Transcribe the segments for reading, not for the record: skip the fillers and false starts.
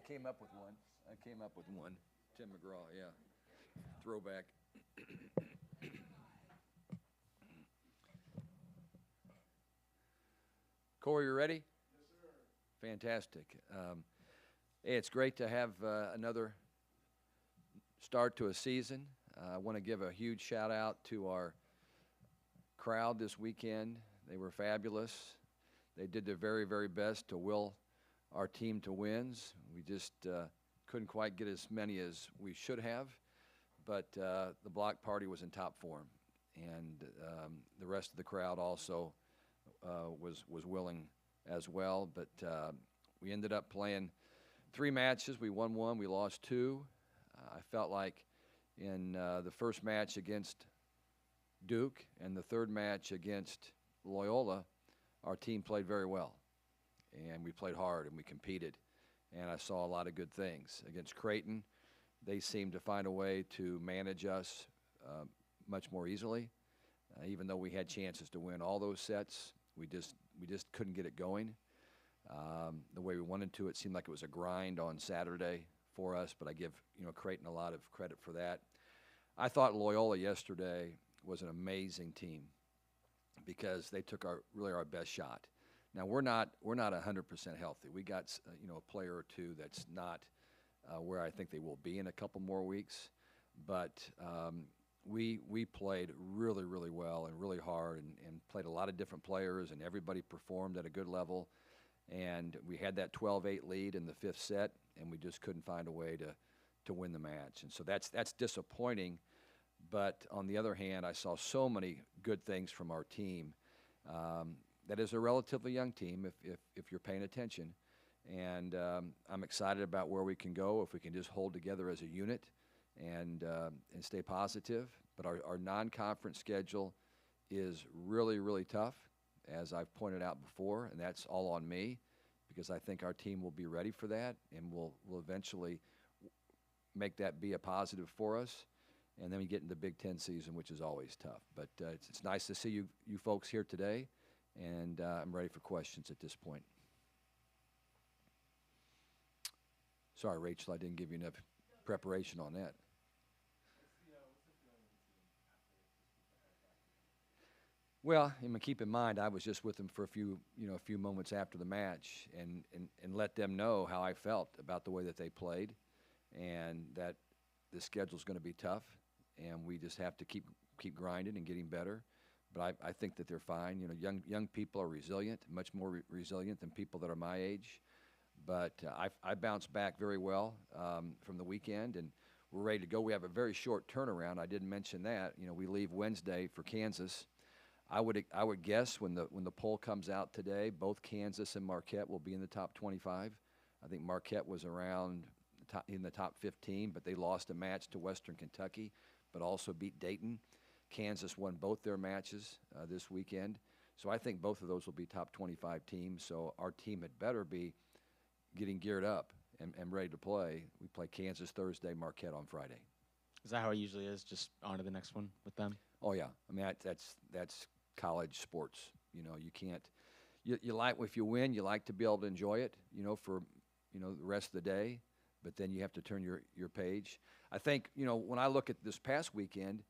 came up with one. Tim McGraw, yeah. Throwback. Corey, you ready? Fantastic. Hey, it's great to have another start to a season. I want to give a huge shout out to our crowd this weekend. They were fabulous. They did their very, very best to will our team to wins. We just couldn't quite get as many as we should have, but the block party was in top form, and the rest of the crowd also was willing as well. But we ended up playing 3 matches. We won 1, we lost 2. I felt like in the first match against Duke and the third match against Loyola, our team played very well, and we played hard and we competed, and I saw a lot of good things. Against Creighton, they seemed to find a way to manage us much more easily. Even though we had chances to win all those sets, we just couldn't get it going the way we wanted to. It seemed like it was a grind on Saturday for us, but I give Creighton a lot of credit for that. I thought Loyola yesterday was an amazing team because they took really our best shot. Now we're not 100% healthy. We got a player or two that's not where I think they will be in a couple more weeks, but we played really, really well and really hard and played a lot of different players, and everybody performed at a good level. And we had that 12-8 lead in the 5th set, and we just couldn't find a way to win the match. And so that's disappointing. But on the other hand, I saw so many good things from our team. That is a relatively young team if you're paying attention. And I'm excited about where we can go if we can just hold together as a unit and stay positive. But our non-conference schedule is really, really tough, as I've pointed out before, and that's all on me because I think our team will be ready for that, and we'll eventually make that be a positive for us. And then we get into the Big Ten season, which is always tough. But it's nice to see you folks here today, and I'm ready for questions at this point. Sorry, Rachel, I didn't give you enough preparation on that. Well, keep in mind, I was just with them for a few moments after the match, and let them know how I felt about the way that they played, and that the schedule's going to be tough, and we just have to keep grinding and getting better. But I think that they're fine. Young people are resilient, much more resilient than people that are my age. But I bounced back very well from the weekend, and we're ready to go. We have a very short turnaround. I didn't mention that. We leave Wednesday for Kansas. I would guess when the poll comes out today, both Kansas and Marquette will be in the top 25. I think Marquette was around in the top 15, but they lost a match to Western Kentucky, but also beat Dayton. Kansas won both their matches this weekend. So I think both of those will be top 25 teams. So our team had better be getting geared up and ready to play. We play Kansas Thursday, Marquette on Friday. Is that how it usually is, just on to the next one with them? Oh, yeah. That's college sports. You can't – you like – if you win, you like to be able to enjoy it, for, the rest of the day. But then you have to turn your page. I think, when I look at this past weekend,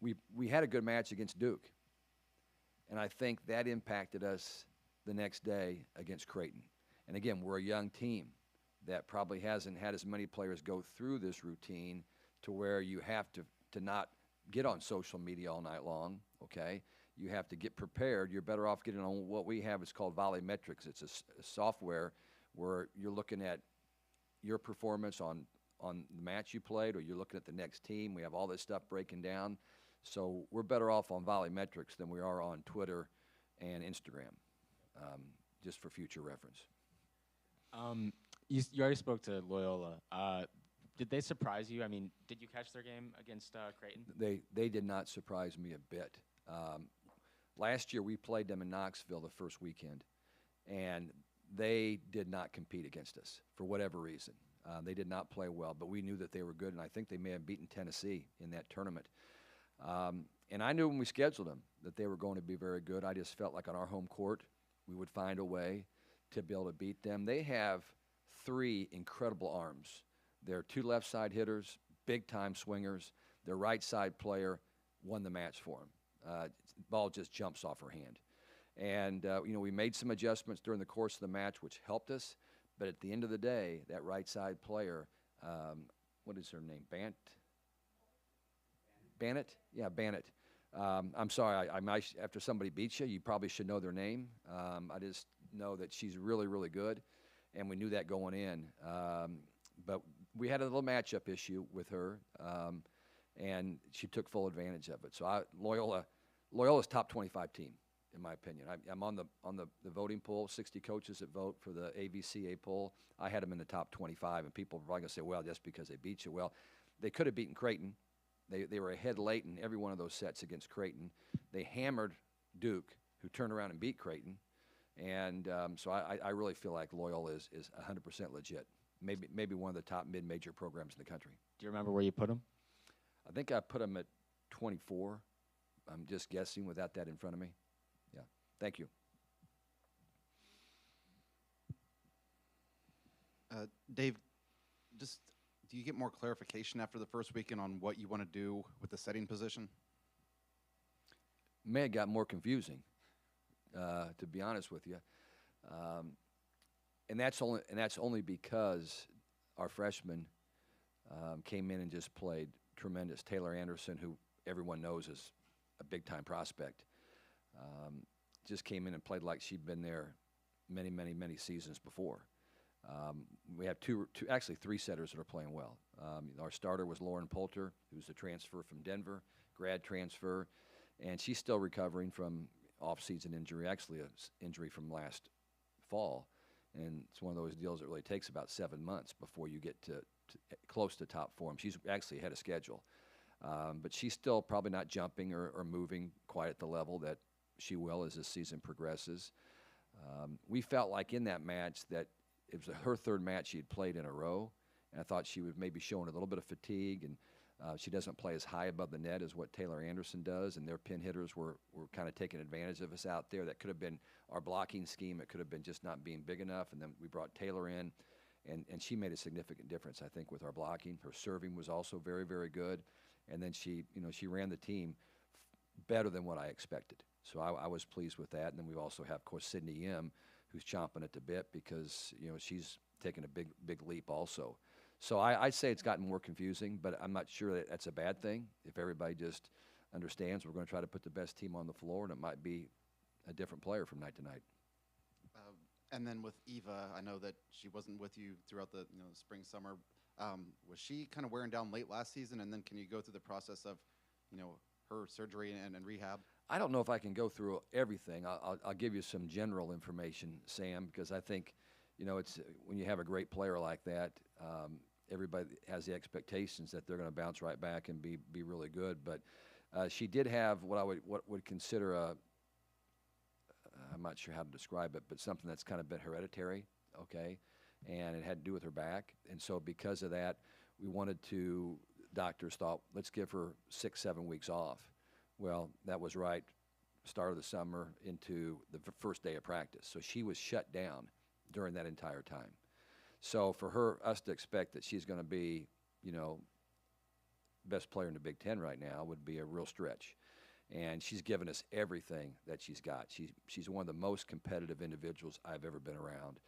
we had a good match against Duke. And I think that impacted us the next day against Creighton. And, again, we're a young team that probably hasn't had as many players go through this routine to where you have to not get on social media all night long, okay? You have to get prepared. You're better off getting on what we have. It's called Volumetrics. It's a software where you're looking at your performance on the match you played, or you're looking at the next team. We have all this stuff breaking down. So we're better off on Volumetrics than we are on Twitter and Instagram, just for future reference. You already spoke to Loyola. Did they surprise you? Did you catch their game against Creighton? They did not surprise me a bit. Last year we played them in Knoxville the first weekend, and they did not compete against us for whatever reason. They did not play well, but we knew that they were good, and I think they may have beaten Tennessee in that tournament. And I knew when we scheduled them that they were going to be very good. I just felt like on our home court we would find a way to be able to beat them. They have three incredible arms. They're two left side hitters, big time swingers. Their right side player won the match for him. Ball just jumps off her hand. And, we made some adjustments during the course of the match, which helped us. But at the end of the day, that right side player, what is her name? Bannett? Yeah, Bannett. I'm sorry, I might, after somebody beats you, you probably should know their name. I just know that she's really, really good, and we knew that going in. But we had a little matchup issue with her, and she took full advantage of it. So Loyola's top 25 team, in my opinion. I'm on the voting poll, 60 coaches that vote for the AVCA poll. I had them in the top 25, and people are probably going to say, well, just because they beat you. Well, they could have beaten Creighton. They were ahead late in every one of those sets against Creighton. They hammered Duke, who turned around and beat Creighton. And so I really feel like Loyola is 100% legit. Maybe one of the top mid-major programs in the country. Do you remember where you put them? I think I put them at 24. I'm just guessing without that in front of me. Yeah. Thank you. Dave, just do you get more clarification after the first weekend on what you want to do with the setting position? May have got more confusing, to be honest with you. And that's only because our freshman came in and just played tremendous. Taylor Anderson, who everyone knows is a big-time prospect, just came in and played like she'd been there many, many, many seasons before. We have actually three setters that are playing well. Our starter was Lauren Poulter, who's a transfer from Denver, grad transfer, and she's still recovering from off-season injury, actually an injury from last fall. And it's one of those deals that really takes about 7 months before you get to close to top form. She's actually ahead of schedule. But she's still probably not jumping or moving quite at the level that she will as this season progresses. We felt like in that match that it was her third match she had played in a row, and I thought she was maybe showing a little bit of fatigue, and she doesn't play as high above the net as what Taylor Anderson does, and their pin hitters were kind of taking advantage of us out there. That could have been our blocking scheme. It could have been just not being big enough, and then we brought Taylor in, and she made a significant difference, I think, with our blocking. Her serving was also very, very good, and then she ran the team better than what I expected. So I was pleased with that, and then we also have, of course, Sydney Yim, who's chomping at the bit because she's taken a big leap also. So I'd say it's gotten more confusing, but I'm not sure that that's a bad thing. If everybody just understands we're going to try to put the best team on the floor, and it might be a different player from night to night. And then with Eva, I know that she wasn't with you throughout the spring, summer. Was she kind of wearing down late last season? And then can you go through the process of her surgery and rehab? I don't know if I can go through everything. I'll give you some general information, Sam, because I think, it's when you have a great player like that, everybody has the expectations that they're going to bounce right back and be really good. But she did have what would consider I'm not sure how to describe it, but something that's kind of been hereditary, okay, and it had to do with her back. And so because of that, doctors thought, let's give her 6-7 weeks off. Well, that was right, start of the summer into the first day of practice. So she was shut down during that entire time. So for us to expect that she's going to be, best player in the Big Ten right now would be a real stretch. And she's given us everything that she's got. She's one of the most competitive individuals I've ever been around.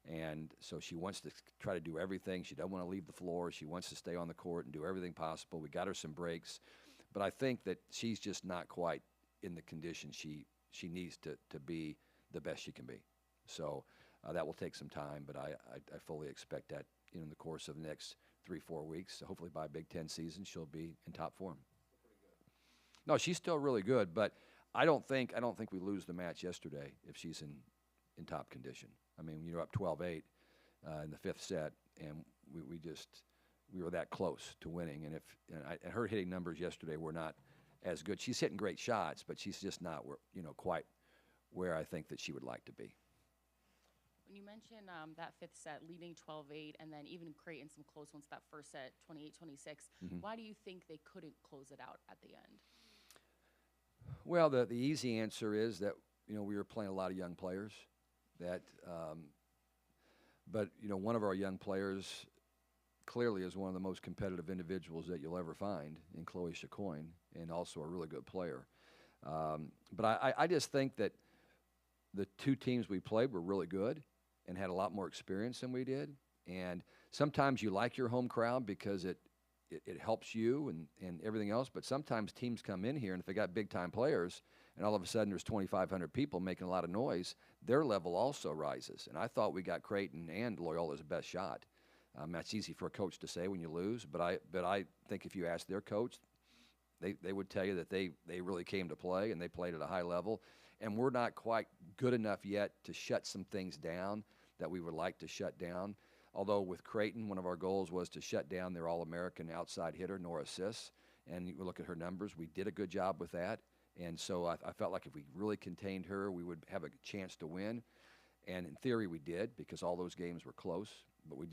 And so she wants to try to do everything. She doesn't want to leave the floor. She wants to stay on the court and do everything possible. We got her some breaks. But I think that she's just not quite in the condition she needs to be the best she can be. So that will take some time, but I fully expect that in the course of the next 3-4 weeks, hopefully by Big Ten season, she'll be in top form. No, she's still really good, but I don't think we lose the match yesterday if she's in top condition. I mean, you're up 12-8 in the fifth set, and we were that close to winning. And her hitting numbers yesterday were not as good. She's hitting great shots, but she's just not quite where I think that she would like to be. When you mentioned that fifth set leading 12-8 and then even creating some close ones that first set 28-26, why do you think they couldn't close it out at the end? Well, the easy answer is that we were playing a lot of young players that But, one of our young players clearly is one of the most competitive individuals that you'll ever find in Chloe Chacoin, and also a really good player. But I just think that the two teams we played were really good and had a lot more experience than we did. And sometimes you like your home crowd because it helps you and everything else. But sometimes teams come in here, and if they got big-time players, and all of a sudden there's 2,500 people making a lot of noise, their level also rises. And I thought we got Creighton and Loyola's best shot. That's easy for a coach to say when you lose, but I think if you ask their coach, they would tell you that they really came to play, and they played at a high level. And we're not quite good enough yet to shut some things down that we would like to shut down. Although with Creighton, one of our goals was to shut down their All-American outside hitter, Nora Sis. And you look at her numbers, we did a good job with that. And so I felt like if we really contained her, we would have a chance to win. And in theory, we did, because all those games were close. But we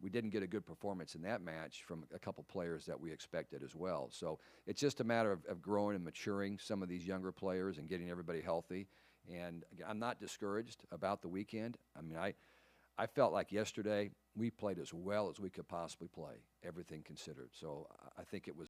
didn't get a good performance in that match from a couple players that we expected as well. So it's just a matter of growing and maturing some of these younger players and getting everybody healthy. And again, I'm not discouraged about the weekend. I mean, I felt like yesterday we played as well as we could possibly play, everything considered. So I think it was